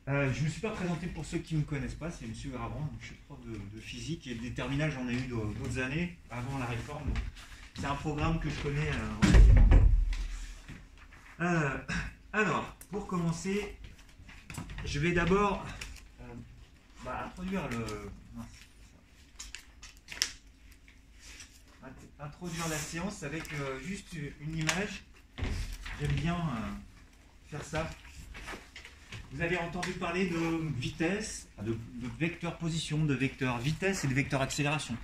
Je ne me suis pas présenté pour ceux qui ne me connaissent pas, c'est M. Grabrand, donc je suis prof de physique et des terminales j'en ai eu d'autres années avant la réforme. C'est un programme que je connais relativement bien. Alors, pour commencer, je vais d'abord introduire la séance avec juste une image. J'aime bien faire ça. Vous avez entendu parler de vitesse, de vecteur position, de vecteur vitesse et de vecteur accélération.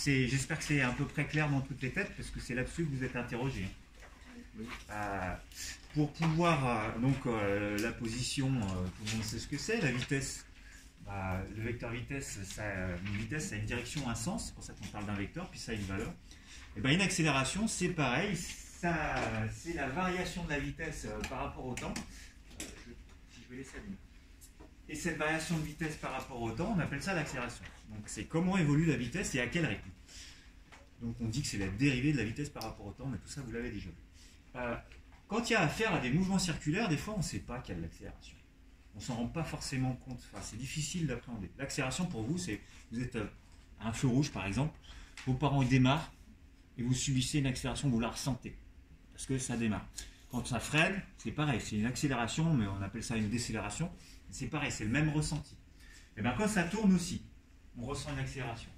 J'espère que c'est à peu près clair dans toutes les têtes, parce que c'est là-dessus que vous êtes interrogés. Oui. Pour pouvoir, la position, tout le monde sait ce que c'est, la vitesse. Le vecteur vitesse, une vitesse, ça a une direction, un sens, c'est pour ça qu'on parle d'un vecteur, puis ça a une valeur. Et une accélération, c'est pareil, c'est la variation de la vitesse par rapport au temps. Je vais laisser allumer. Et cette variation de vitesse par rapport au temps, on appelle ça l'accélération. Donc c'est comment évolue la vitesse et à quel rythme. Donc on dit que c'est la dérivée de la vitesse par rapport au temps, mais tout ça vous l'avez déjà vu. Quand il y a affaire à des mouvements circulaires, des fois on ne sait pas qu'il y a de l'accélération. On ne s'en rend pas forcément compte. Enfin, c'est difficile d'appréhender. L'accélération pour vous, c'est vous êtes à un feu rouge par exemple, vos parents démarrent et vous subissez une accélération, vous la ressentez parce que ça démarre. Quand ça freine, c'est pareil, c'est une accélération, mais on appelle ça une décélération. C'est pareil, c'est le même ressenti. Et bien quand ça tourne aussi, on ressent une accélération.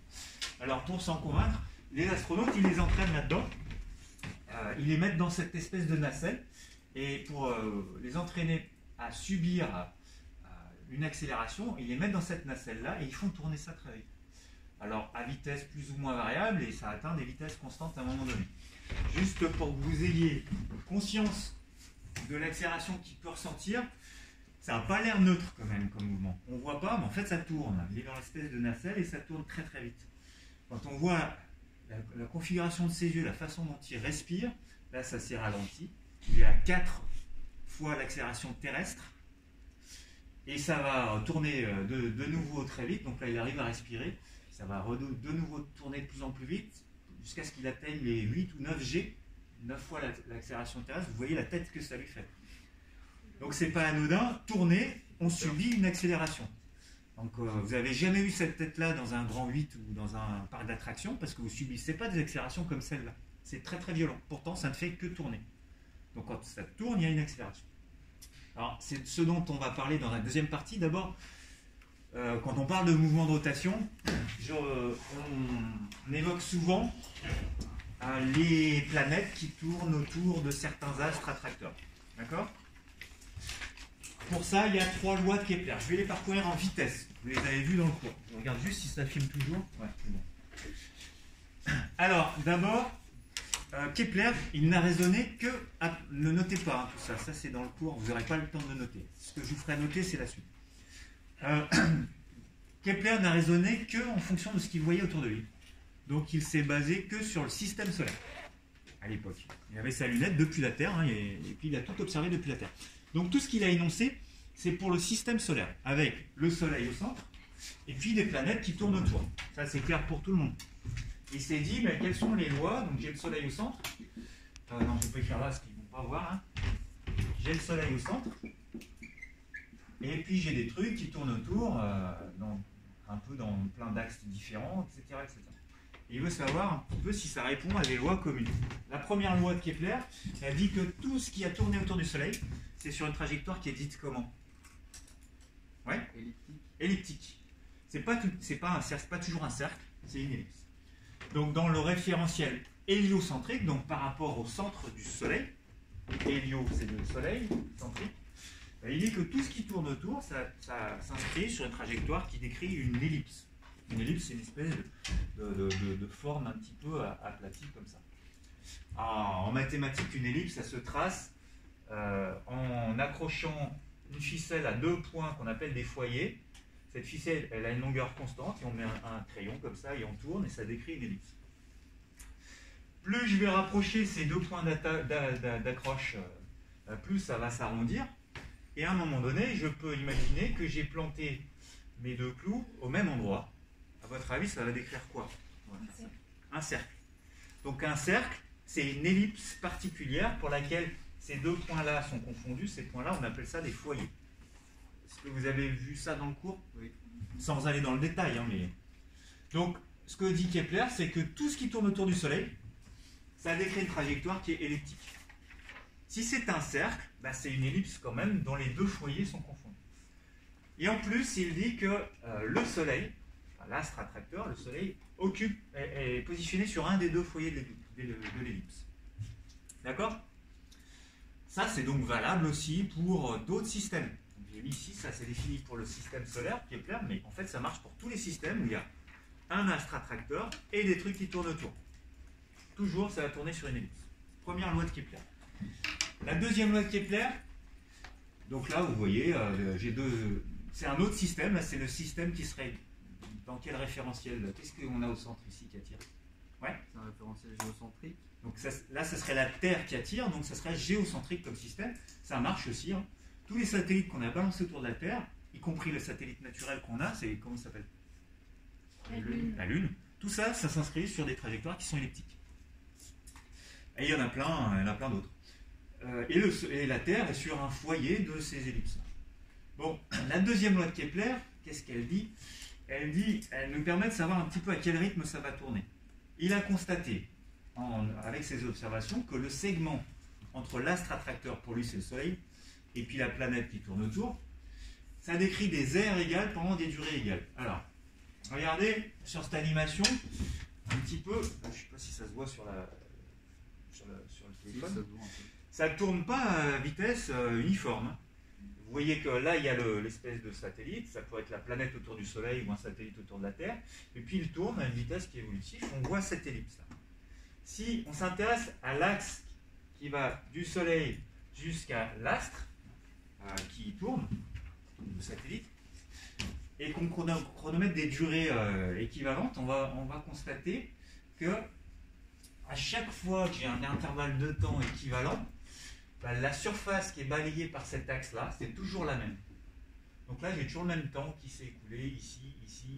Alors pour s'en convaincre, les astronautes, ils les entraînent là-dedans. Ils les mettent dans cette espèce de nacelle. Et pour les entraîner à subir une accélération, ils les mettent dans cette nacelle-là et ils font tourner ça très vite. Alors à vitesse plus ou moins variable, et ça atteint des vitesses constantes à un moment donné. Juste pour que vous ayez conscience de l'accélération qu'il peut ressentir, ça n'a pas l'air neutre quand même comme mouvement. On ne voit pas, mais en fait ça tourne. Il est dans l'espèce de nacelle et ça tourne très très vite. Quand on voit la configuration de ses yeux, la façon dont il respire, là ça s'est ralenti. Il est à 4 fois l'accélération terrestre. Et ça va tourner de nouveau très vite. Donc là il arrive à respirer. Ça va de nouveau tourner de plus en plus vite, jusqu'à ce qu'il atteigne les 8 ou 9 G, 9 fois l'accélération terrestre. Vous voyez la tête que ça lui fait. Donc c'est pas anodin, tourner, on subit une accélération. Donc vous n'avez jamais eu cette tête-là dans un grand 8 ou dans un parc d'attractions, parce que vous ne subissez pas des accélérations comme celle-là. C'est très très violent. Pourtant ça ne fait que tourner. Donc quand ça tourne, il y a une accélération. Alors c'est ce dont on va parler dans la deuxième partie. D'abord, quand on parle de mouvement de rotation, on évoque souvent les planètes qui tournent autour de certains astres attracteurs. D'accord ? Pour ça, il y a 3 lois de Kepler. Je vais les parcourir en vitesse. Vous les avez vues dans le cours. Je regarde juste si ça filme toujours. Ouais, c'est bon. Alors, d'abord, Kepler, il n'a raisonné que... ne notez pas tout ça. Ça, c'est dans le cours. Vous n'aurez pas le temps de noter. Ce que je vous ferai noter, c'est la suite. Kepler n'a raisonné que en fonction de ce qu'il voyait autour de lui. Donc il s'est basé que sur le système solaire à l'époque. Il avait sa lunette depuis la Terre, et puis il a tout observé depuis la Terre. Donc tout ce qu'il a énoncé, c'est pour le système solaire, avec le Soleil au centre, et puis des planètes qui tournent autour. Ça c'est clair pour tout le monde. Il s'est dit, mais quelles sont les lois? Donc j'ai le Soleil au centre. Non, je ne vais pas écrire là, parce qu'ils ne vont pas voir. Hein. J'ai le Soleil au centre. Et puis j'ai des trucs qui tournent autour, un peu dans plein d'axes différents, etc., etc. Et il veut savoir un petit peu si ça répond à des lois communes. La première loi de Kepler, elle dit que tout ce qui a tourné autour du Soleil, c'est sur une trajectoire qui est dite comment? Ouais, elliptique. C'est pas toujours un cercle, c'est une ellipse. Donc dans le référentiel héliocentrique, donc par rapport au centre du Soleil, hélio c'est le Soleil, centrique, il dit que tout ce qui tourne autour, ça s'inscrit sur une trajectoire qui décrit une ellipse. Une ellipse, c'est une espèce de forme un petit peu aplatie comme ça. En mathématiques, une ellipse, ça se trace en accrochant une ficelle à 2 points qu'on appelle des foyers. Cette ficelle, elle a une longueur constante et on met un crayon comme ça et on tourne et ça décrit une ellipse. Plus je vais rapprocher ces 2 points d'accroche, plus ça va s'arrondir. Et à un moment donné, je peux imaginer que j'ai planté mes 2 clous au même endroit. À votre avis, ça va décrire quoi? Un cercle. Donc un cercle, c'est une ellipse particulière pour laquelle ces 2 points-là sont confondus. Ces points-là, on appelle ça des foyers. Est-ce que vous avez vu ça dans le cours? Oui. Sans aller dans le détail, hein, mais... Donc, ce que dit Kepler, c'est que tout ce qui tourne autour du Soleil, ça décrit une trajectoire qui est elliptique. Si c'est un cercle, bah, c'est une ellipse quand même dont les deux foyers sont confondus. Et en plus, il dit que le Soleil, l'astre attracteur, le Soleil, est positionné sur un des deux foyers de l'ellipse. D'accord? Ça, c'est donc valable aussi pour d'autres systèmes. J'ai mis ici, ça c'est défini pour le système solaire, Kepler, mais en fait, ça marche pour tous les systèmes où il y a un astre attracteur et des trucs qui tournent autour. Toujours, ça va tourner sur une ellipse. Première loi de Kepler. La deuxième loi de Kepler, donc là, vous voyez, c'est un autre système, là, c'est le système qui serait dans quel référentiel? Qu'est-ce qu'on a au centre ici qui attire? Ouais. C'est un référentiel géocentrique. Donc ça, là, ce serait la Terre qui attire, donc ça serait géocentrique comme système. Ça marche aussi. Hein. Tous les satellites qu'on a balancés autour de la Terre, y compris le satellite naturel qu'on a, c'est comment ça s'appelle? La Lune. Tout ça, ça s'inscrit sur des trajectoires qui sont elliptiques. Et il y en a plein d'autres. Et la Terre est sur un foyer de ces ellipses. Bon, la deuxième loi de Kepler, qu'est-ce qu'elle dit? Elle nous permet de savoir un petit peu à quel rythme ça va tourner. Il a constaté, avec ses observations, que le segment entre l'astre attracteur, pour lui c'est le Soleil, et puis la planète qui tourne autour, ça décrit des aires égales pendant des durées égales. Alors, regardez sur cette animation, un petit peu, je ne sais pas si ça se voit sur le téléphone, ça ne tourne pas à vitesse uniforme. Vous voyez que là, il y a l'espèce de satellite, ça pourrait être la planète autour du Soleil ou un satellite autour de la Terre, et puis il tourne à une vitesse qui est évolutive, on voit cette ellipse-là. Si on s'intéresse à l'axe qui va du Soleil jusqu'à l'astre, qui tourne, le satellite, et qu'on chronomètre des durées équivalentes, on va constater que à chaque fois que j'ai un intervalle de temps équivalent, la surface qui est balayée par cet axe-là, c'est toujours la même. Donc là, j'ai toujours le même temps qui s'est écoulé, ici,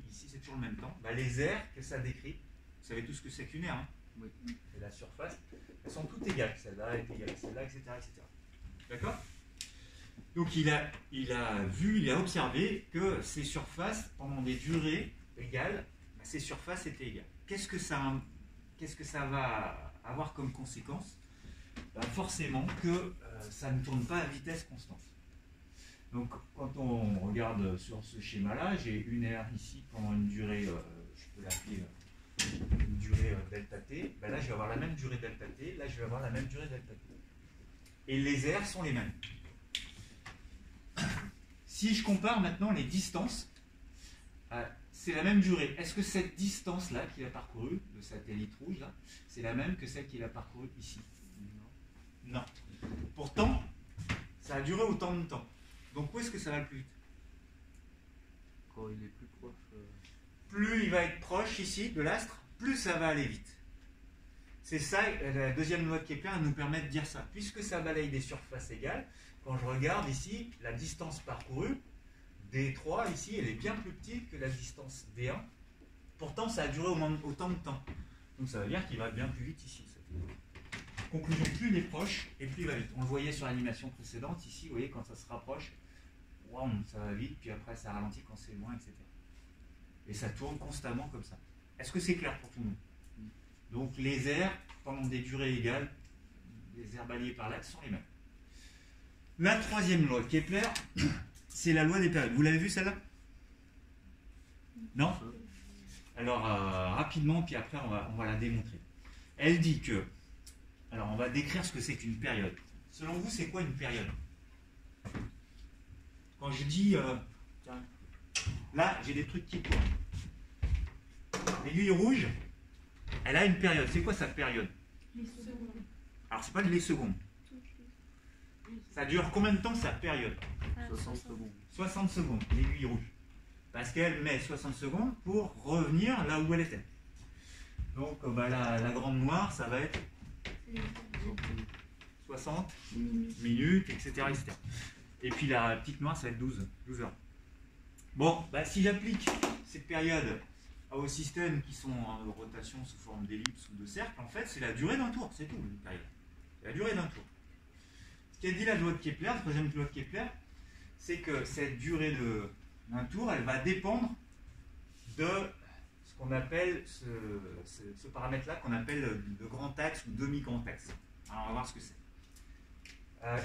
c'est toujours le même temps. Les aires que ça décrit, vous savez tout ce que c'est qu'une aire, hein? Oui. Et la surface, elles sont toutes égales. Celle-là est égale à celle-là, etc., etc. D'accord? Donc il a observé que ces surfaces, pendant des durées égales, ces surfaces étaient égales. Qu'est-ce que ça va avoir comme conséquence? Forcément que ça ne tourne pas à vitesse constante. Donc quand on regarde sur ce schéma-là, j'ai une aire ici pendant une durée, je peux l'appeler une durée delta t, là je vais avoir la même durée delta t, là je vais avoir la même durée delta t. Et les aires sont les mêmes. Si je compare maintenant les distances, c'est la même durée. Est-ce que cette distance-là qu'il a parcourue, le satellite rouge, là, c'est la même que celle qu'il a parcourue ici? Non. Pourtant, ça a duré autant de temps. Donc où est-ce que ça va le plus vite? Quand il est plus proche. Plus il va être proche ici de l'astre, plus ça va aller vite. C'est ça, la deuxième loi de Kepler nous permet de dire ça. Puisque ça balaye des surfaces égales, quand je regarde ici, la distance parcourue, D3 ici, elle est bien plus petite que la distance D1. Pourtant, ça a duré autant de temps. Donc ça veut dire qu'il va bien plus vite ici. Conclusion, plus il est proche et plus il va vite. On le voyait sur l'animation précédente, ici, vous voyez, quand ça se rapproche, wow, ça va vite, puis après ça ralentit quand c'est loin, etc. Et ça tourne constamment comme ça. Est-ce que c'est clair pour tout le monde? Donc les aires, pendant des durées égales, les aires balayées par l'axe sont les mêmes. La troisième loi de Kepler, c'est la loi des périodes. Vous l'avez vue celle-là? Non? Alors rapidement, puis après on va la démontrer. Elle dit que, alors on va décrire ce que c'est qu'une période. Selon vous, c'est quoi une période? Quand je dis, tiens, là j'ai des trucs qui tournent. L'aiguille rouge, elle a une période. C'est quoi sa période? Les secondes. Alors c'est pas les secondes. Ça dure combien de temps sa période? 60 secondes. 60 secondes, l'aiguille rouge. Parce qu'elle met 60 secondes pour revenir là où elle était. Donc la grande noire, ça va être 60 minutes, etc., etc. Et puis la petite noire, ça va être 12 heures. Bon, si j'applique cette période aux systèmes qui sont en rotation sous forme d'ellipse ou de cercle, en fait, c'est la durée d'un tour, c'est tout, une période. C'est la durée d'un tour. Ce qu'a dit la loi de Kepler, la troisième loi de Kepler, c'est que cette durée d'un tour, elle va dépendre de ce qu'on appelle ce paramètre-là qu'on appelle le grand axe ou demi-grand axe. Alors on va voir ce que c'est.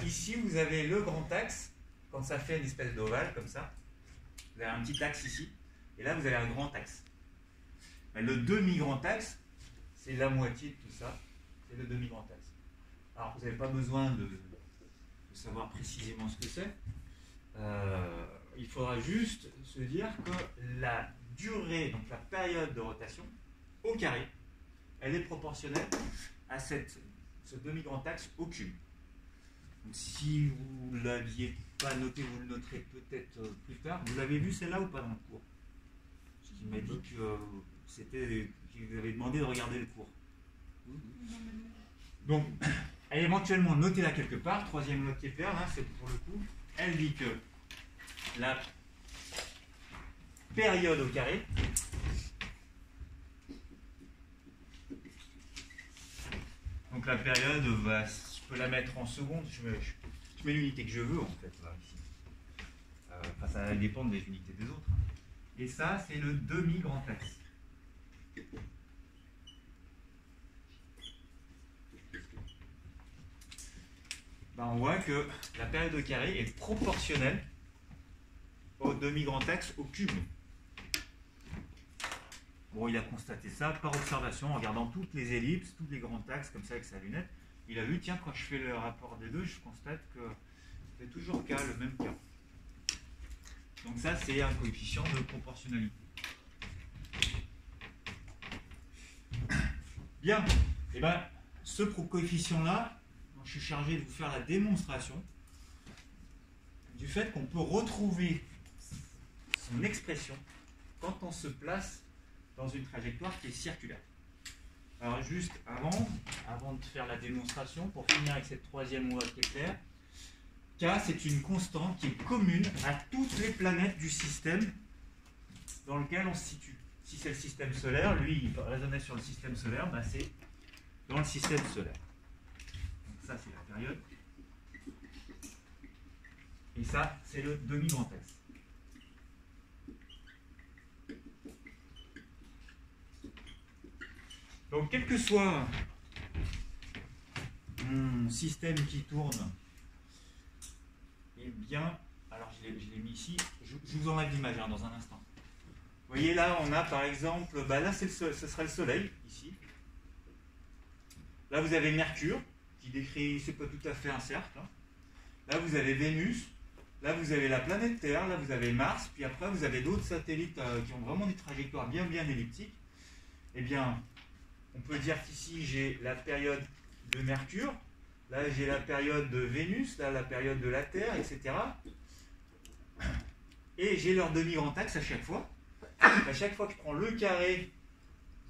Ici, vous avez le grand axe, quand ça fait une espèce d'ovale comme ça. Vous avez un petit axe ici, et là vous avez un grand axe. Le demi-grand axe, c'est la moitié de tout ça, c'est le demi-grand axe. Alors vous n'avez pas besoin de savoir précisément ce que c'est. Il faudra juste se dire que la durée, donc la période de rotation, au carré, elle est proportionnelle à ce demi-grand axe au cube. Donc, si vous ne l'aviez pas noté, vous le noterez peut-être plus tard. Vous l'avez vu celle-là ou pas dans le cours? Parce qu'il m'a dit qu'il vous avait demandé de regarder le cours. Donc, éventuellement, notez-la quelque part. Troisième note qui est verte, hein, c'est pour le coup. Elle dit que la période au carré donc la période, je peux la mettre en secondes, je mets l'unité que je veux en fait là, ici. Ça va dépendre des unités des autres. Et ça, c'est le demi-grand axe. On voit que la période au carré est proportionnelle au demi-grand axe au cube. Bon, il a constaté ça par observation, en regardant toutes les ellipses, tous les grands axes, comme ça avec sa lunette. Il a vu, tiens, quand je fais le rapport des deux, je constate que c'est toujours K, le même K. Donc ça, c'est un coefficient de proportionnalité. Bien, et bien, ce coefficient-là, je suis chargé de vous faire la démonstration du fait qu'on peut retrouver son expression quand on se place dans une trajectoire qui est circulaire. Alors juste avant de faire la démonstration, pour finir avec cette troisième loi qui est claire, K c'est une constante qui est commune à toutes les planètes du système dans lequel on se situe. Si c'est le système solaire, lui il raisonnait sur le système solaire, c'est dans le système solaire. Donc ça c'est la période. Et ça c'est le demi-grand axe. Donc, quel que soit mon système qui tourne, eh bien, alors je l'ai mis ici, je vous enlève l'image dans un instant. Vous voyez là, on a par exemple, là ce serait le Soleil, ici. Là, vous avez Mercure, qui décrit, c'est pas tout à fait un cercle. Hein. Là, vous avez Vénus. Là, vous avez la planète Terre. Là, vous avez Mars. Puis après, vous avez d'autres satellites qui ont vraiment des trajectoires bien elliptiques. Eh bien, on peut dire qu'ici, j'ai la période de Mercure, là, j'ai la période de Vénus, là, la période de la Terre, etc. Et j'ai leur demi-grand axe à chaque fois. À chaque fois que je prends le carré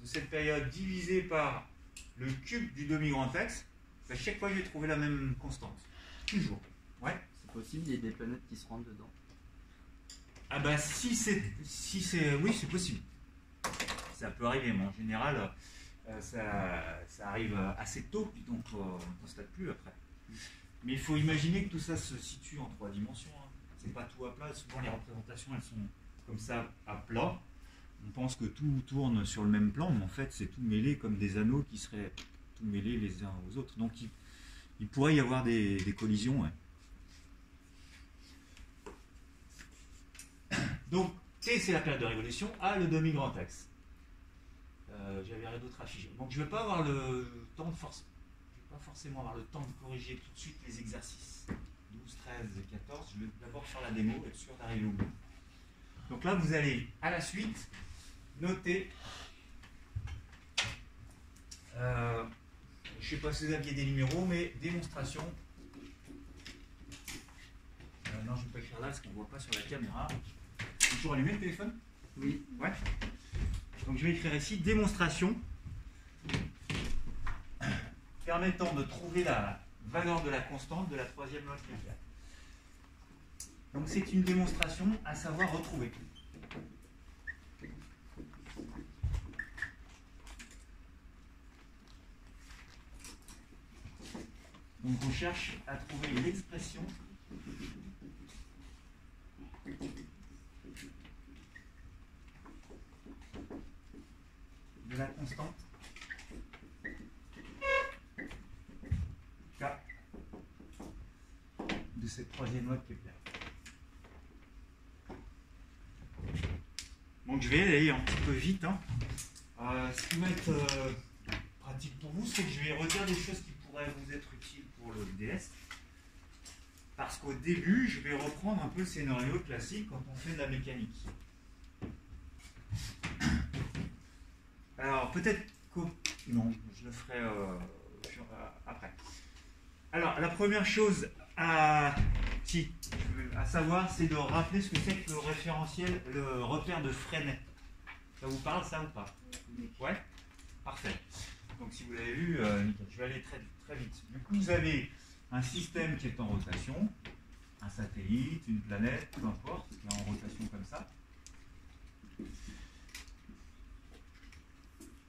de cette période divisé par le cube du demi-grand axe, à chaque fois, je vais trouver la même constante. Toujours. Ouais. C'est possible, il y a des planètes qui se rentrent dedans. Ah bah, si c'est... Oui, c'est possible. Ça peut arriver, mais en général... ça arrive assez tôt, donc on ne constate plus après. Mais il faut imaginer que tout ça se situe en 3 dimensions. Hein. C'est pas tout à plat. Souvent les représentations elles sont comme ça à plat. On pense que tout tourne sur le même plan, mais en fait c'est tout mêlé comme des anneaux qui seraient tout mêlés les uns aux autres. Donc il pourrait y avoir des collisions. Ouais. Donc T c'est la période de révolution, A le demi-grand axe. J'avais d'autres affiches. Donc je ne vais pas avoir le temps de force. Je vais pas forcément avoir le temps de corriger tout de suite les exercices 12, 13 et 14. Je vais d'abord faire la démo et être sûr d'arriver au bout. Donc là, vous allez à la suite noter. Je ne sais pas si vous aviez des numéros, mais démonstration. Non, je ne vais pas écrire là parce qu'on ne voit pas sur la caméra. Toujours allumé le téléphone? Oui. Ouais. Donc je vais écrire ici démonstration permettant de trouver la valeur de la constante de la troisième loi de Kepler. Donc c'est une démonstration à savoir retrouver. Donc on cherche à trouver l'expression constante K de cette troisième loi de Kepler. Donc je vais aller un petit peu vite. Hein. Ce qui va être pratique pour vous, c'est que je vais redire des choses qui pourraient vous être utiles pour le DS. Parce qu'au début, je vais reprendre un peu le scénario classique quand on fait de la mécanique. Alors peut-être que... Non, je le ferai après. Alors la première chose à savoir, c'est de rappeler ce que c'est que le référentiel, le repère de Freinet. Ça vous parle, ça ou pas? Ouais? Parfait. Donc si vous l'avez vu, nickel. Je vais aller très, très vite. Du coup, vous avez un système qui est en rotation, un satellite, une planète, peu importe, qui est en rotation comme ça.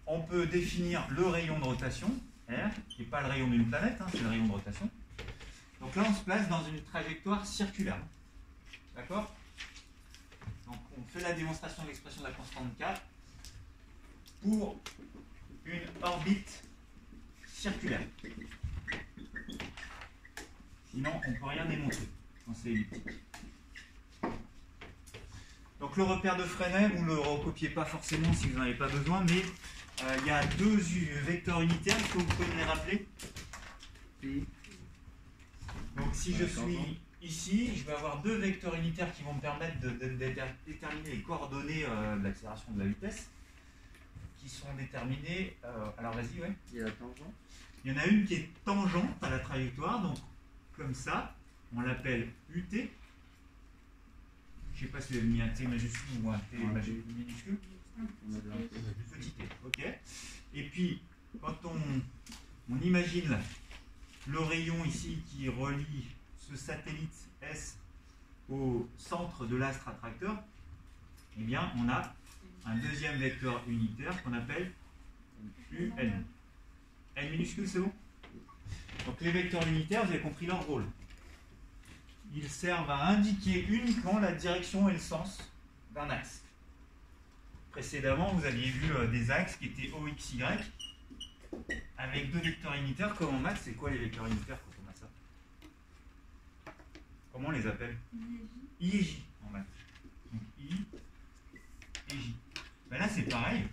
On peut définir le rayon de rotation, R, qui n'est pas le rayon d'une planète, hein, c'est le rayon de rotation. Donc là, on se place dans une trajectoire circulaire. D'accord? Donc on fait la démonstration de l'expression de la constante K pour une orbite circulaire. Sinon, on ne peut rien démontrer quand c'est elliptique. Donc le repère de Freinet, vous ne le recopiez pas forcément si vous n'en avez pas besoin, mais il y a deux vecteurs unitaires, est-ce que vous pouvez me les rappeler? P. Donc si je suis ici, je vais avoir deux vecteurs unitaires qui vont me permettre de déterminer les coordonnées de l'accélération de la vitesse, qui sont déterminées... alors vas-y, ouais. Il y a la tangente. Il y en a une qui est tangente à la trajectoire, donc comme ça, on l'appelle UT. Je ne sais pas si vous avez mis un T majuscule ou un T minuscule. On a de la Petit T, ok. Et puis, quand on imagine le rayon ici qui relie ce satellite S au centre de l'astre attracteur, eh bien, on a un deuxième vecteur unitaire qu'on appelle UN. N minuscule, c'est bon? Donc les vecteurs unitaires, vous avez compris leur rôle. Ils servent à indiquer uniquement la direction et le sens d'un axe. Précédemment, vous aviez vu des axes qui étaient OXY avec deux vecteurs unitaires. Comme en maths, c'est quoi les vecteurs unitaires quand on a ça? Comment on les appelle? I et J en maths. Donc I et J. Ben là, c'est pareil.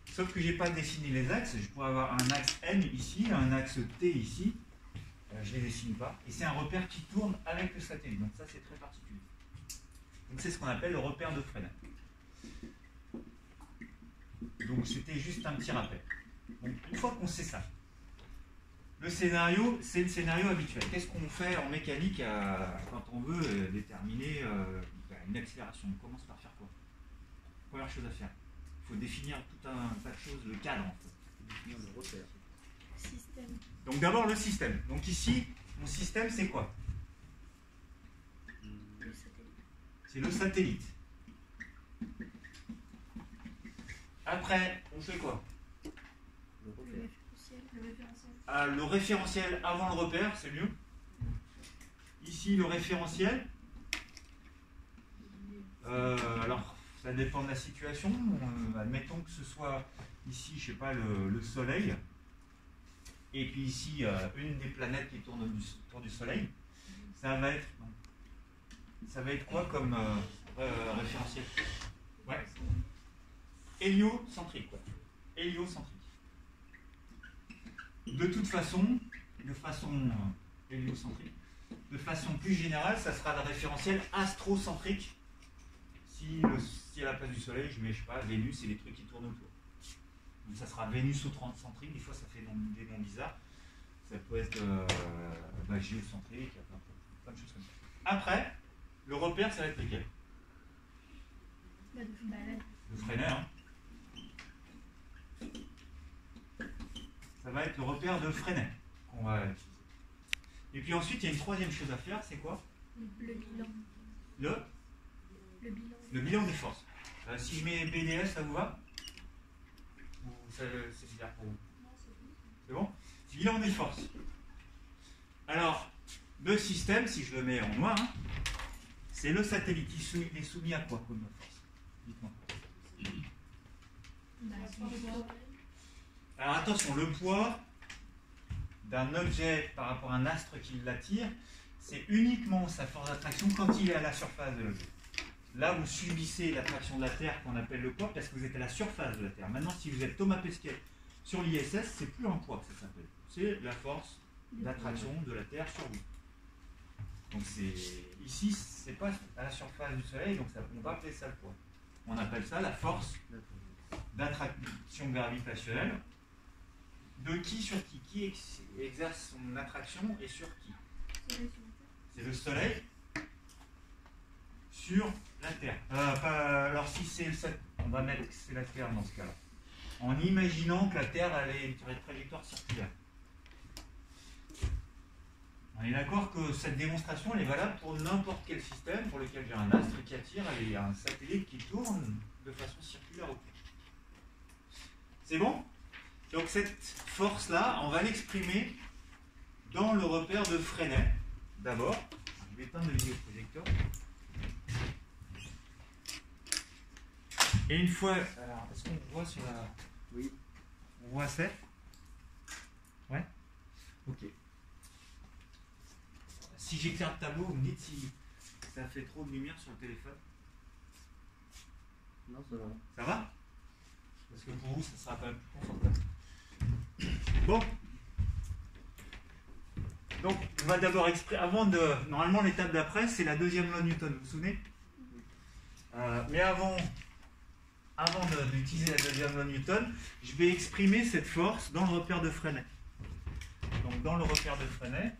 Sauf que je n'ai pas dessiné les axes. Je pourrais avoir un axe N ici, un axe T ici. Je ne les dessine pas. Et c'est un repère qui tourne avec le satellite. Donc ça, c'est très particulier. Donc c'est ce qu'on appelle le repère de Freinet. Donc c'était juste un petit rappel. Donc, une fois qu'on sait ça, le scénario, c'est le scénario habituel. Qu'est-ce qu'on fait en mécanique quand on veut déterminer une accélération? On commence par faire quoi? Première chose à faire, il faut définir tout un tas de choses, le cadre en fait. définir le repère. Système. Donc d'abord le système. Donc ici, mon système c'est quoi? Le satellite. C'est le satellite. Après, on fait quoi? Le Le repère. référentiel. Le référentiel. Le référentiel avant le repère, c'est mieux. Ici, le référentiel. Alors, ça dépend de la situation. Admettons que ce soit ici, je sais pas, le Soleil. Et puis ici, une des planètes qui tourne autour du Soleil. Ça va être quoi comme référentiel? Ouais. Héliocentrique, quoi. Héliocentrique. De toute façon, héliocentrique, de façon plus générale, ça sera le référentiel astrocentrique. Si à la place du Soleil, je mets, je sais pas, Vénus et les trucs qui tournent autour. Donc ça sera Vénus-centrique, des fois ça fait des noms bizarres. Ça peut être géocentrique, plein de choses comme ça. Après, le repère, ça va être lequel? Le Freinet, hein. Ça va être le repère de Freinet qu'on va utiliser. Et puis ensuite, il y a une troisième chose à faire, c'est quoi? Le bilan. Le bilan. Le bilan des forces. Si je mets BDS, ça vous va? Ou c'est clair pour vous? C'est bon? Bilan des forces. Alors, le système, si je le mets en noir, hein, c'est le satellite. Il est soumis à quoi comme force? Dites-moi. Alors attention, le poids d'un objet par rapport à un astre qui l'attire, c'est uniquement sa force d'attraction quand il est à la surface de l'objet. Là, vous subissez l'attraction de la Terre qu'on appelle le poids parce que vous êtes à la surface de la Terre. Maintenant, si vous êtes Thomas Pesquet sur l'ISS, c'est plus un poids que ça s'appelle. C'est la force d'attraction de la Terre sur vous. Donc ici, c'est pas à la surface du Soleil, donc on va appeler ça le poids. On appelle ça la force d'attraction gravitationnelle. De qui sur qui? Qui exerce son attraction et sur qui? C'est le Soleil sur la Terre. Alors si c'est on va mettre que c'est la Terre dans ce cas-là. En imaginant que la Terre elle est une trajectoire circulaire. On est d'accord que cette démonstration elle est valable pour n'importe quel système pour lequel j'ai un astre qui attire et un satellite qui tourne de façon circulaire autour. C'est bon? Donc cette force-là, on va l'exprimer dans le repère de Freinet. D'abord, je vais éteindre le vidéoprojecteur. Et une fois, alors, est-ce qu'on voit sur la... Oui. On voit assez? Ouais? Ok. Si j'éclaire le tableau, vous me dites si ça fait trop de lumière sur le téléphone. Non, ça va. Ça va? Parce que pour vous, ça sera quand même plus confortable. Bon. Donc, on va d'abord exprimer, normalement l'étape d'après, c'est la deuxième loi de Newton, vous vous souvenez? Mais avant d'utiliser la deuxième loi de Newton, je vais exprimer cette force dans le repère de Freinet. Donc, dans le repère de Freinet,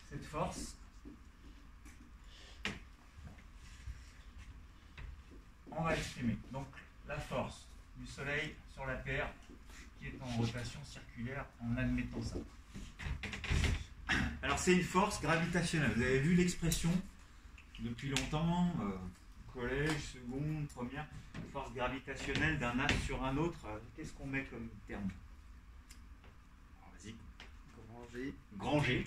cette force, on va exprimer. Donc, la force du Soleil sur la Terre qui est en rotation circulaire en admettant ça. Alors, c'est une force gravitationnelle. Vous avez vu l'expression depuis longtemps, collège, seconde, première, force gravitationnelle d'un astre sur un autre. Qu'est-ce qu'on met comme terme? Alors, vas-y. Grand G. Grand G.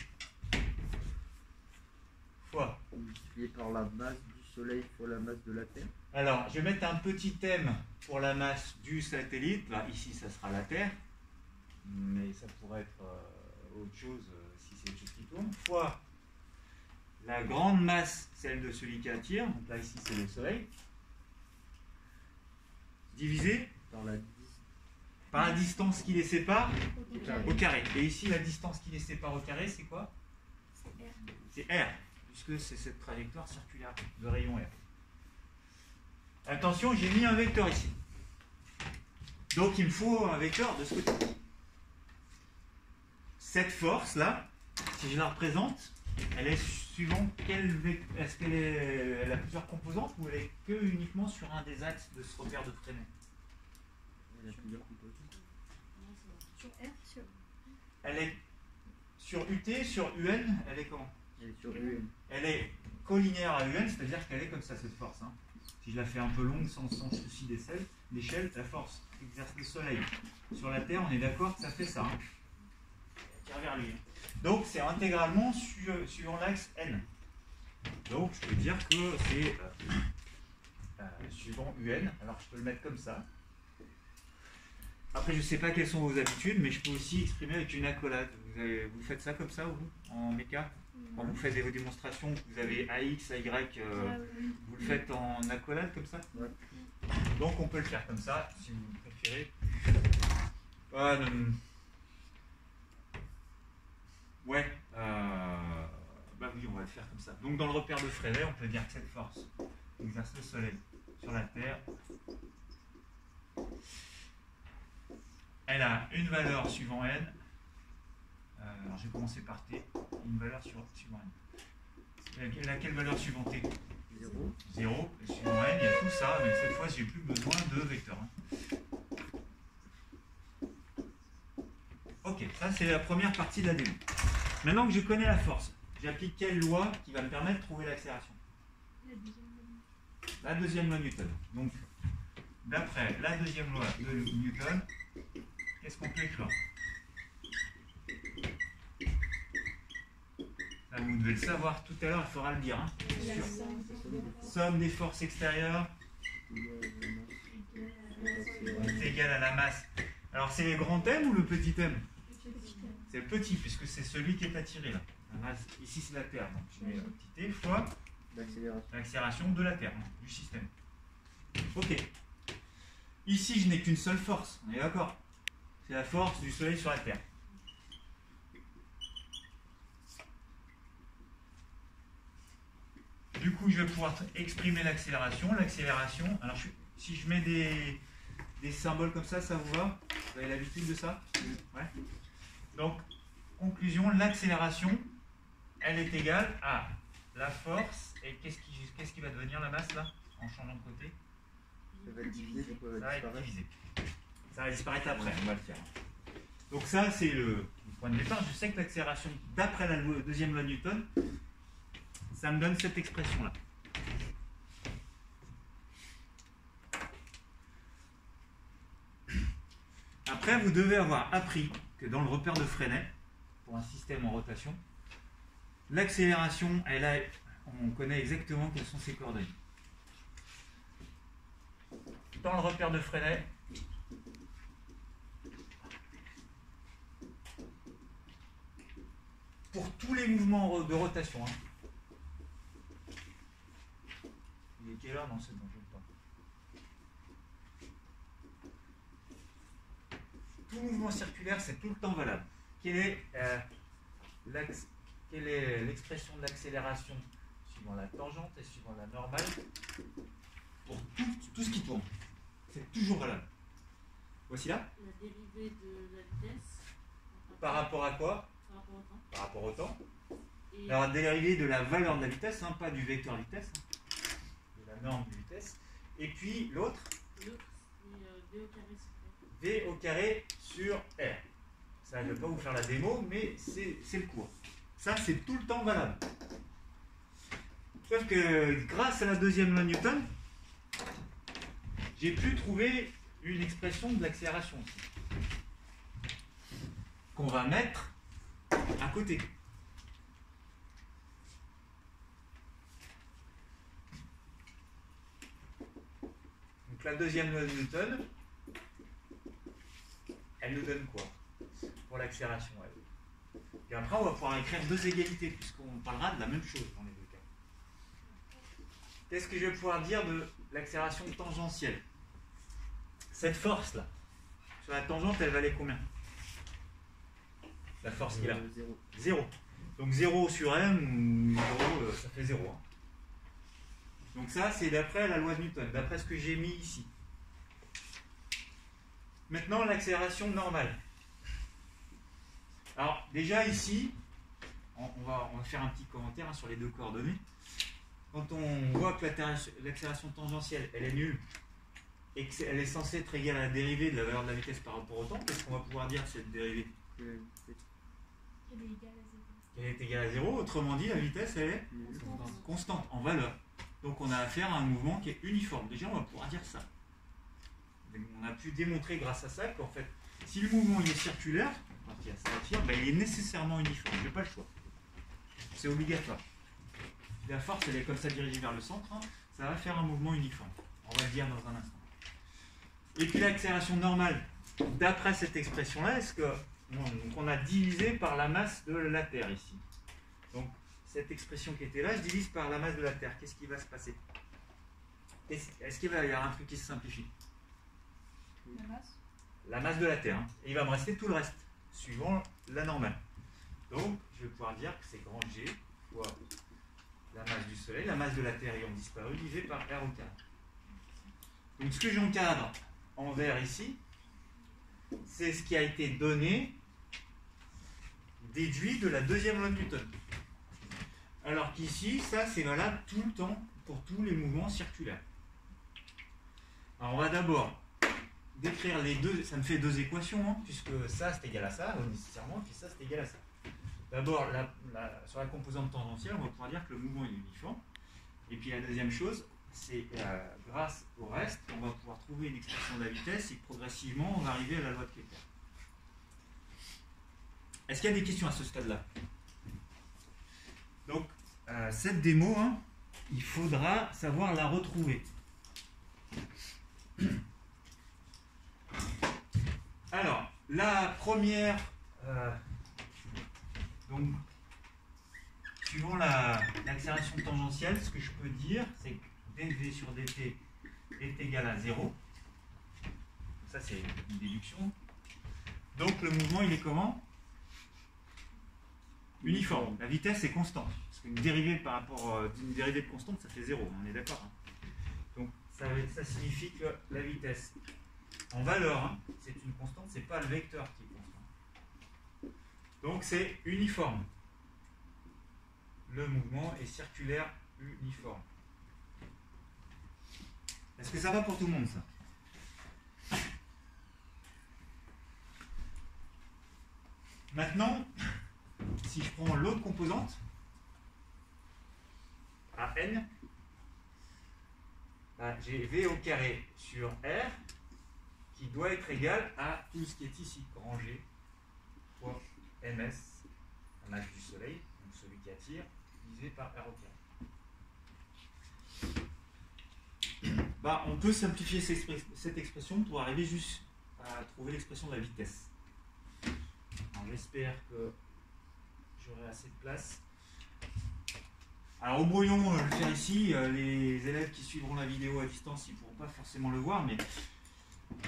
Fois. Multiplié par la masse du Soleil fois la masse de la Terre. Alors, je vais mettre un petit m pour la masse du satellite. Là, ici, ça sera la Terre. Mais ça pourrait être autre chose si c'est quelque chose qui tourne. Fois la grande masse, celle de celui qui attire. Donc là, ici, c'est le Soleil. Divisé par la distance qui les sépare au carré. Et ici, la distance qui les sépare au carré, c'est quoi? C'est R. Puisque c'est cette trajectoire circulaire de rayon R. Attention, j'ai mis un vecteur ici. Donc il me faut un vecteur de ce côté. Cette force-là, si je la représente, elle est suivant quel vecteur. Est-ce qu'elle a plusieurs composantes ou elle est que uniquement sur un des axes de ce repère de Freinet? Il y a plusieurs composantes. Sur R, sur Elle est sur UT, sur UN, elle est comment? Elle est sur UN. Elle est collinéaire à UN, c'est-à-dire qu'elle est comme ça, cette force. Hein. Si je la fais un peu longue, sans souci d'échelle, la force exerce le Soleil sur la Terre, on est d'accord que ça fait ça. Hein. Tire vers lui. Donc, c'est intégralement suivant l'axe N. Donc, je peux dire que c'est suivant UN. Alors, je peux le mettre comme ça. Après, je ne sais pas quelles sont vos habitudes, mais je peux aussi exprimer avec une accolade. Vous faites ça comme ça, vous, en méca? Quand vous faites vos démonstrations, vous avez AX, AY, vous le faites en accolade comme ça? Ouais. Donc on peut le faire comme ça, si vous préférez. Ouais, bah oui, on va le faire comme ça. Donc dans le repère de Freinet, on peut dire que cette force exerce le Soleil sur la Terre. Elle a une valeur suivant N. Alors je vais commencer par T, une valeur suivant N. Elle a quelle valeur suivant T? 0. 0, et suivant N, il y a tout ça, mais cette fois, j'ai plus besoin de vecteurs. Ok, ça c'est la première partie de la démo. Maintenant que je connais la force, j'applique quelle loi qui va me permettre de trouver l'accélération? La deuxième loi de Newton. Donc, d'après la deuxième loi de Newton, qu'est-ce qu'on peut écrire? La vous devez le savoir tout à l'heure, il faudra le dire. Hein. La Sûr. somme. Somme des forces extérieures est égale à la masse. Alors c'est le grand M ou le petit M? C'est le petit, puisque c'est celui qui est attiré là. La masse, ici c'est la Terre, donc je mets un petit T fois l'accélération de la Terre, du système. Ok. Ici je n'ai qu'une seule force, on est d'accord? C'est la force du Soleil sur la Terre. Du coup, je vais pouvoir exprimer l'accélération. L'accélération, alors si je mets des symboles comme ça vous va? Vous avez l'habitude de ça? Ouais. Donc, conclusion, l'accélération, elle est égale à la force. Et qu'est-ce qui va devenir la masse là? En changeant de côté? Ça va être divisé, du coup, Ça va être disparaître. divisé. Ça va disparaître après, on va le faire. Donc ça, c'est le point de départ. Je sais que l'accélération, d'après la deuxième loi de Newton, ça me donne cette expression-là. Après, vous devez avoir appris que dans le repère de Freinet, pour un système en rotation, l'accélération, on connaît exactement quelles sont ses coordonnées. Dans le repère de Freinet, pour tous les mouvements de rotation, hein. Il est quelle heure? Non, c'est bon, je ne pas. Tout mouvement circulaire, c'est tout le temps valable. Quelle est l'expression de l'accélération suivant la tangente et suivant la normale pour tout ce qui tourne? C'est toujours valable. Voici là. La dérivée de la vitesse. Par rapport à quoi? Par rapport au temps. Par rapport au temps. Et Alors, dérivée de la valeur de la vitesse, hein, pas du vecteur vitesse, hein, de la norme de vitesse. Et puis l'autre, l'autre, c'est V au carré sur R. V au carré sur R. Ça, je ne vais pas vous faire la démo, mais c'est le cours. Ça, c'est tout le temps valable. Sauf que grâce à la deuxième loi de Newton, j'ai pu trouver une expression de l'accélération aussi, qu'on va mettre à côté. Donc la deuxième loi de Newton, elle nous donne quoi pour l'accélération? Et après, on va pouvoir écrire deux égalités, puisqu'on parlera de la même chose dans les deux cas. Qu'est-ce que je vais pouvoir dire de l'accélération tangentielle? Cette force-là, sur la tangente, elle valait combien? La force qu'il a? 0. 0. Donc 0 sur m, ou 0, ça fait 0. Hein. Donc ça, c'est d'après la loi de Newton, d'après ce que j'ai mis ici. Maintenant, l'accélération normale. Alors, déjà ici, on va faire un petit commentaire, hein, sur les deux coordonnées. Quand on voit que l'accélération tangentielle, elle est nulle, et qu'elle est censée être égale à la dérivée de la valeur de la vitesse par rapport au temps, qu'est-ce qu'on va pouvoir dire de cette dérivée? Elle est égale à 0. Elle est égale à 0, autrement dit, la vitesse, elle est constante en valeur. Donc on a affaire à un mouvement qui est uniforme. Déjà, on va pouvoir dire ça. On a pu démontrer grâce à ça qu'en fait, si le mouvement il est circulaire, ben, il est nécessairement uniforme. Je n'ai pas le choix. C'est obligatoire. Si la force elle est comme ça dirigée vers le centre, hein, ça va faire un mouvement uniforme. On va le dire dans un instant. Et puis l'accélération normale, d'après cette expression-là, est-ce que on a divisé par la masse de la Terre ici. Donc cette expression qui était là, je divise par la masse de la Terre. Qu'est-ce qui va se passer? Est-ce qu'il va y avoir un truc qui se simplifie? La masse. La masse de la Terre. Hein. Et il va me rester tout le reste, suivant la normale. Donc, je vais pouvoir dire que c'est grand G fois la masse du Soleil, la masse de la Terre ayant disparu, divisé par R au carré. Donc, ce que j'encadre en vert ici, c'est ce qui a été donné, déduit de la deuxième loi de Newton. Alors qu'ici, ça, c'est valable tout le temps pour tous les mouvements circulaires. Alors, on va d'abord décrire les deux, ça me fait deux équations, hein, puisque ça c'est égal à ça, nécessairement, puis ça c'est égal à ça. D'abord, sur la composante tangentielle, on va pouvoir dire que le mouvement est uniforme. Et puis la deuxième chose, c'est grâce au reste, on va pouvoir trouver une expression de la vitesse et progressivement on va arriver à la loi de Kepler. Est-ce qu'il y a des questions à ce stade-là? cette démo, hein, il faudra savoir la retrouver. Alors, la première, donc, suivant l'accélération tangentielle, ce que je peux dire, c'est que dv sur dt est égal à 0. Ça, c'est une déduction. Donc, le mouvement, il est comment? Uniforme. La vitesse est constante. Parce qu'une dérivée par rapport d'une dérivée de constante, ça fait 0. On est d'accord, hein. Donc, ça signifie que la vitesse en valeur, hein, c'est une constante, c'est pas le vecteur qui est constant. Donc, c'est uniforme. Le mouvement est circulaire uniforme. Est-ce que ça va pour tout le monde, ça? Maintenant, si je prends l'autre composante, à n, j'ai v au carré sur r qui doit être égal à tout ce qui est ici, grand G fois ms, la masse du soleil, donc celui qui attire, divisé par r au carré. On peut simplifier cette expression pour arriver juste à trouver l'expression de la vitesse. J'espère que j'aurai assez de place. Alors au brouillon, je vais le faire ici. Les élèves qui suivront la vidéo à distance, ils ne pourront pas forcément le voir, mais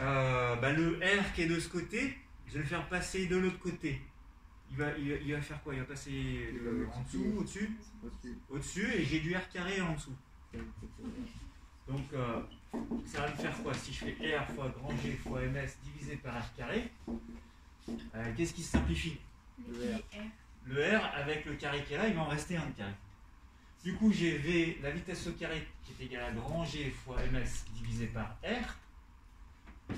le R qui est de ce côté, je vais le faire passer de l'autre côté. Il va faire quoi? Il va passer en dessous, au-dessus? Au-dessus, et j'ai du R carré en dessous. Donc ça va me faire quoi? Si je fais R fois grand G fois ms divisé par R carré, qu'est-ce qui se simplifie? Le R avec le carré qui est là, il va en rester un de carré. Du coup, j'ai V, la vitesse au carré qui est égale à grand G fois ms divisé par R.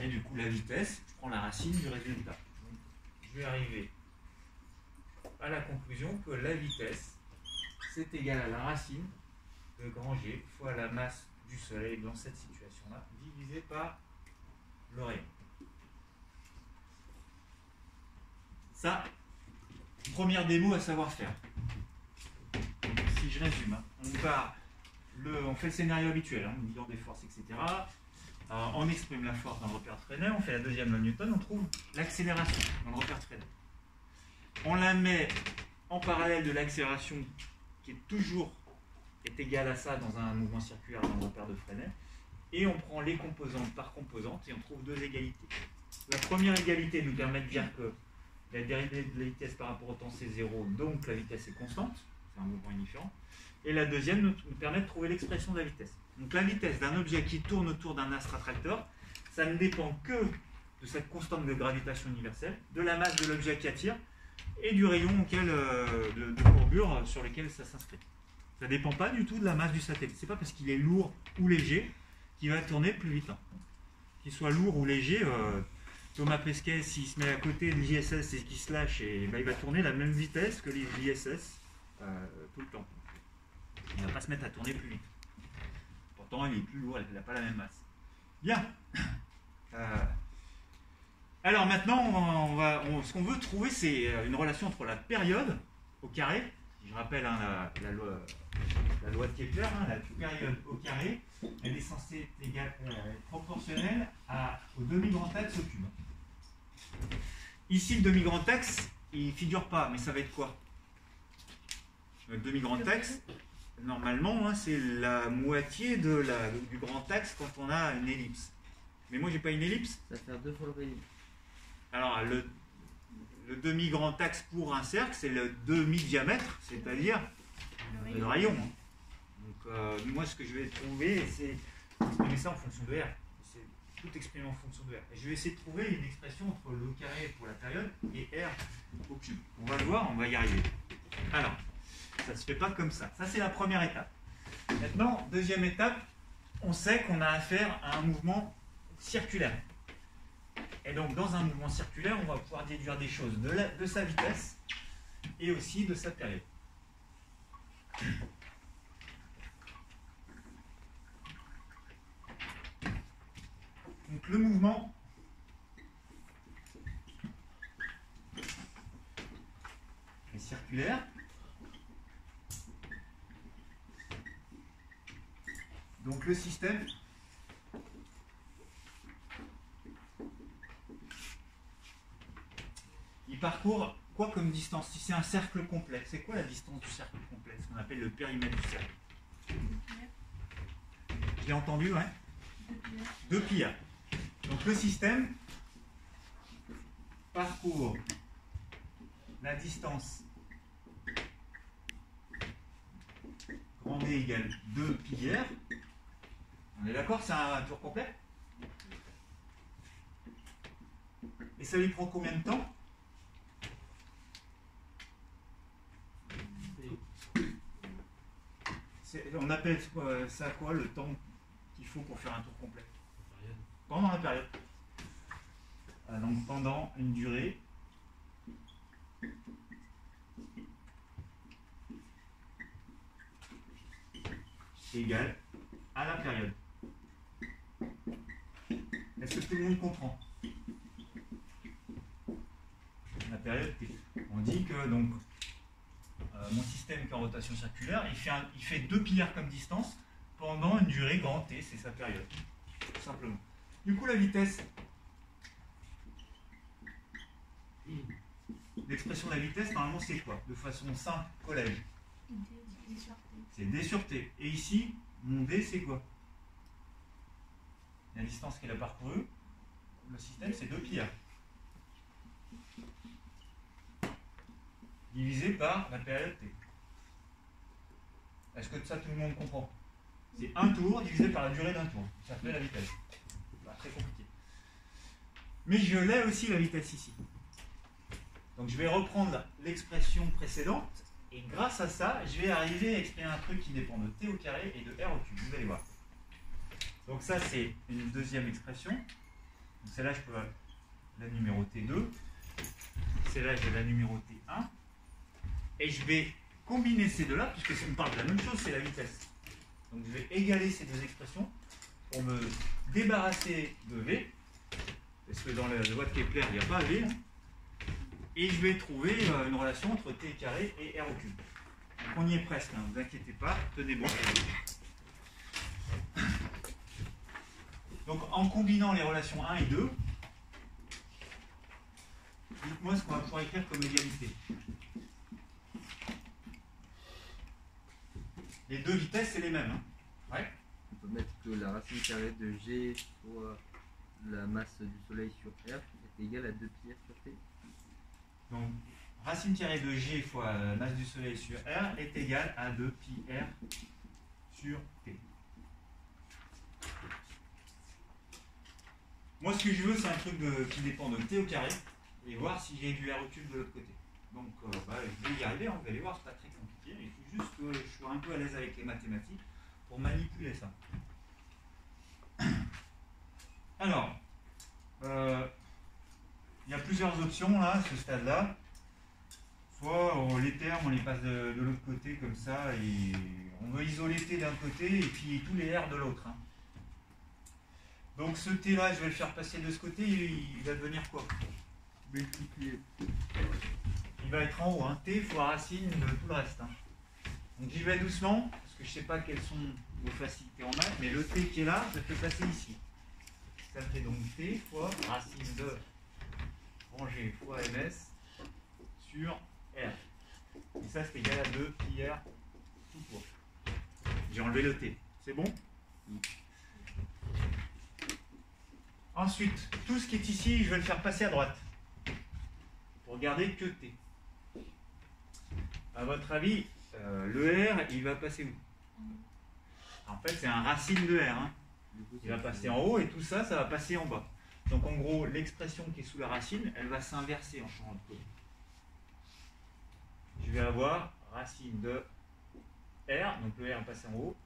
Et du coup, la vitesse, je prends la racine du résultat. Donc, je vais arriver à la conclusion que la vitesse, c'est égal à la racine de grand G fois la masse du soleil dans cette situation-là, divisé par le rayon. Ça, première démo à savoir faire. Si je résume, hein, on fait le scénario habituel, hein, bilan des forces, etc. On exprime la force dans le repère de Fresnel, on fait la deuxième loi de Newton, on trouve l'accélération dans le repère de Fresnel. On la met en parallèle de l'accélération qui est égale à ça dans un mouvement circulaire dans le repère de Fresnel, et on prend les composantes par composante et on trouve deux égalités. La première égalité nous permet de dire que la dérivée de la vitesse par rapport au temps c'est 0, donc la vitesse est constante, c'est un mouvement uniforme. Et la deuxième nous permet de trouver l'expression de la vitesse. Donc la vitesse d'un objet qui tourne autour d'un astre attracteur, ça ne dépend que de cette constante de gravitation universelle, de la masse de l'objet qui attire et du rayon de courbure sur lequel ça s'inscrit. Ça ne dépend pas du tout de la masse du satellite. Ce n'est pas parce qu'il est lourd ou léger qu'il va tourner plus vite. Qu'il soit lourd ou léger, Thomas Pesquet, s'il se met à côté de l'ISS et qu'il se lâche, il va tourner la même vitesse que l'ISS tout le temps. Il ne va pas se mettre à tourner plus vite. Pourtant, il est plus lourd, il n'a pas la même masse. Bien. Alors maintenant, ce qu'on veut trouver, c'est une relation entre la période au carré. Je rappelle hein, la loi de Kepler, hein, la période au carré, elle est censée être proportionnelle au demi-grand axe au cube. Ici, le demi-grand axe, il ne figure pas, mais ça va être quoi? Le demi-grand axe, normalement, hein, c'est la moitié du grand axe quand on a une ellipse. Mais moi, j'ai pas une ellipse. Ça va faire 2 fois le rayon. Alors, le demi-grand axe pour un cercle, c'est le demi-diamètre, c'est-à-dire le rayon. Donc, moi, ce que je vais trouver, c'est exprimer ça en fonction de R. C'est tout exprimé en fonction de R. Et je vais essayer de trouver une expression entre le carré pour la période et R au cube. On va le voir, on va y arriver. Alors, ça ne se fait pas comme ça. Ça, c'est la première étape. Maintenant, deuxième étape, on sait qu'on a affaire à un mouvement circulaire. Et donc, dans un mouvement circulaire, on va pouvoir déduire des choses de sa vitesse et aussi de sa période. Donc, le mouvement est circulaire. Donc le système il parcourt quoi comme distance? Si c'est un cercle complet, c'est quoi la distance du cercle complet? Ce qu'on appelle le périmètre du cercle. Je l'ai entendu, ouais? 2 pi r. Donc le système parcourt la distance grand D égale 2 pi r. On est d'accord, c'est un tour complet? Et ça lui prend combien de temps? On appelle ça quoi le temps qu'il faut pour faire un tour complet? Pendant la période. Donc pendant une durée égale à la période. Est-ce que tout le monde comprend? La période T. On dit que donc mon système qui est en rotation circulaire, il fait 2 pi r comme distance pendant une durée grand T, c'est sa période. Tout simplement. Du coup, la vitesse, l'expression de la vitesse, normalement, c'est quoi? De façon simple, collège. C'est D sur T. Et ici, mon D, c'est quoi? La distance qu'il a parcourue, le système, c'est 2 pi r. Divisé par la période T. Est-ce que ça tout le monde comprend? C'est un tour divisé par la durée d'un tour. Ça fait la vitesse. Pas très compliqué. Mais je l'ai aussi la vitesse ici. Donc je vais reprendre l'expression précédente et grâce à ça, je vais arriver à exprimer un truc qui dépend de T au carré et de R au cube. Vous allez voir. Donc ça c'est une deuxième expression. Donc celle-là je peux la numéroter 2. Celle-là je vais la numéroter 1. Et je vais combiner ces deux-là, puisque ça me parle de la même chose, c'est la vitesse. Donc je vais égaler ces deux expressions pour me débarrasser de V, parce que dans la loi de Kepler, il n'y a pas V. Hein, et je vais trouver une relation entre T carré et R au cube. Donc on y est presque, ne vous inquiétez pas, tenez bon. Donc en combinant les relations 1 et 2, dites-moi ce qu'on va pouvoir écrire comme égalité. Les deux vitesses, c'est les mêmes. Hein. Ouais. On peut mettre que la racine carrée de G fois la masse du Soleil sur R est égale à 2 pi r sur T. Donc, racine carrée de G fois la masse du Soleil sur R est égale à 2 pi r sur T. Moi, ce que je veux, c'est un truc qui dépend de T au carré et voir si j'ai du R au cube de l'autre côté. Donc, je vais y arriver, hein, vous allez voir, c'est pas très compliqué. Il faut juste que je sois un peu à l'aise avec les mathématiques pour manipuler ça. Alors, il y a plusieurs options là, à ce stade-là. Soit les termes, on les passe de l'autre côté comme ça, et on veut isoler T d'un côté et puis tous les R de l'autre. Hein. Donc ce T-là, je vais le faire passer de ce côté, il va devenir quoi? Multiplié. Il va être en haut, hein. T fois racine de tout le reste. Hein. Donc j'y vais doucement, parce que je ne sais pas quelles sont vos facilités en maths, mais le T qui est là, je le fais passer ici. Ça fait donc T fois racine de G fois ms sur R. Et ça c'est égal à 2 pi r tout court. J'ai enlevé le T. C'est bon? Ensuite, tout ce qui est ici, je vais le faire passer à droite. Pour garder que T. À votre avis, le R, il va passer où? En fait, c'est un racine de R. Hein. Il va passer en haut et tout ça, ça va passer en bas. Donc en gros, l'expression qui est sous la racine, elle va s'inverser en changeant de côté. Je vais avoir racine de R, donc le R va passer en haut,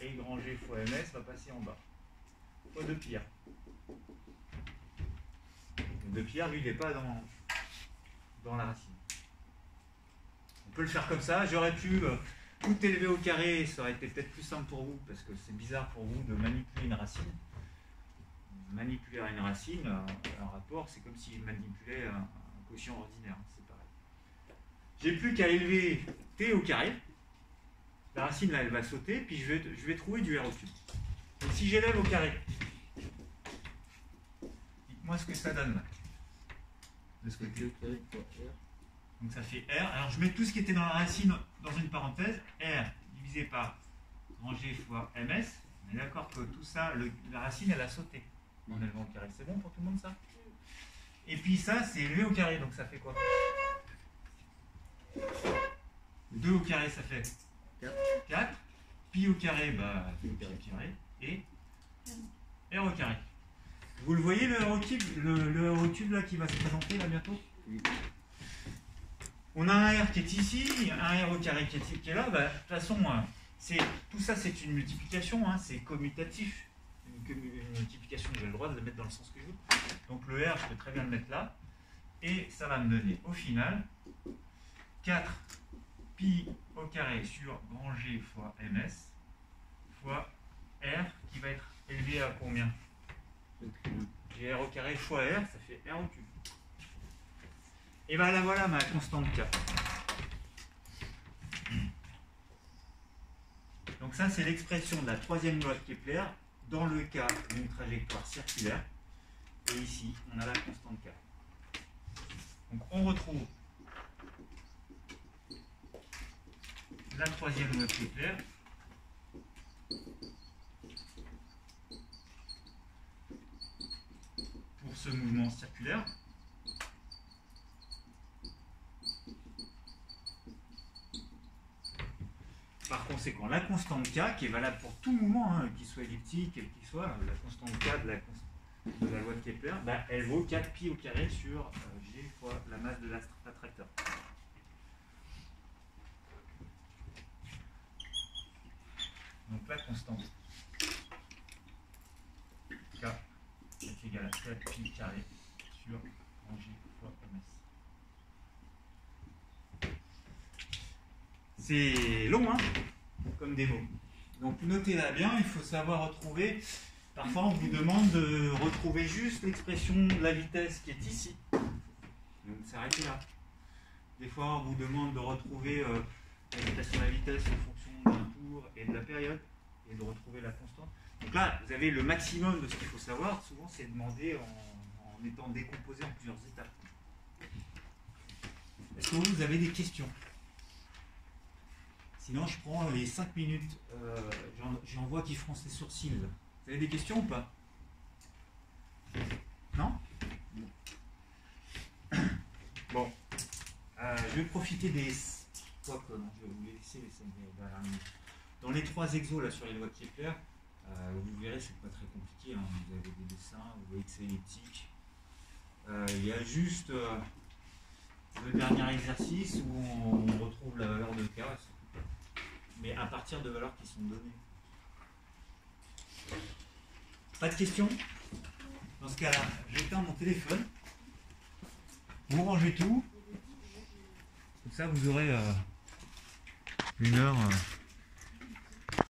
et grand G fois ms va passer en bas. Fois 2 pi r. Le 2 pi r, lui, il n'est pas dans la racine. On peut le faire comme ça. J'aurais pu tout élever au carré, ça aurait été peut-être plus simple pour vous, parce que c'est bizarre pour vous de manipuler une racine. Manipuler une racine, un rapport, c'est comme si je manipulais un quotient ordinaire, c'est pareil. J'ai plus qu'à élever t au carré, La racine là, elle va sauter, puis je vais trouver du R au cube. Donc si j'élève au carré, dites-moi ce que ça donne là. De ce côté. G au carré fois R. Donc ça fait R. Alors je mets tout ce qui était dans la racine dans une parenthèse. R divisé par grand G fois MS. On est d'accord que tout ça, la racine, elle a sauté en élevant au carré. C'est bon pour tout le monde ça? Et puis ça, c'est élevé au carré. Donc ça fait quoi? 2 au carré, ça fait 4. Pi au carré, bah, pi au carré. Et R au carré. Vous le voyez le R au cube, le R au cube là qui va se présenter là bientôt? Oui. On a un R qui est ici, un R au carré qui est là. Bah, de toute façon, tout ça c'est une multiplication, hein, c'est commutatif. Une multiplication, j'ai le droit de le mettre dans le sens que je veux. Donc le R, je peux très bien le mettre là. Et ça va me donner au final 4 pi au carré sur grand G fois ms fois R qui va être élevé à combien? J'ai R au carré fois R, ça fait R au cube. Et bien là voilà ma constante K. Donc ça c'est l'expression de la troisième loi de Kepler dans le cas d'une trajectoire circulaire. Et ici on a la constante K. Donc on retrouve la troisième loi de Kepler pour ce mouvement circulaire. Par conséquent, la constante K, qui est valable pour tout mouvement, hein, qu'il soit elliptique, quel qu'il soit, la constante K de la loi de Kepler, bah, elle vaut 4 pi au carré sur G fois la masse de l'attracteur. Donc la constante K est égale à 4 pi carré sur G fois ms. C'est long, hein, comme démo. Donc notez-la bien, il faut savoir retrouver. Parfois on vous demande de retrouver juste l'expression de la vitesse qui est ici. Donc s'arrêter là. Des fois on vous demande de retrouver l'expression de la vitesse en fonction d'un tour et de la période, et de retrouver la constante. Donc là, vous avez le maximum de ce qu'il faut savoir. Souvent c'est demandé en étant décomposé en plusieurs étapes. Est-ce que vous avez des questions? Sinon, je prends les 5 minutes. J'en vois qui froncent les sourcils. Vous avez des questions ou pas? Non? Bon. Je vais profiter des... Quoi que non, je vais vous laisser les 5 dernières minutes. Dans les 3 exos là, sur les lois de Kepler, vous verrez, c'est pas très compliqué. Hein. Vous avez des dessins, vous voyez que c'est elliptique. Il y a juste le dernier exercice où on retrouve la valeur de K. Mais à partir de valeurs qui sont données. Pas de questions? Dans ce cas-là, j'éteins mon téléphone. Vous rangez tout. Comme ça, vous aurez une heure.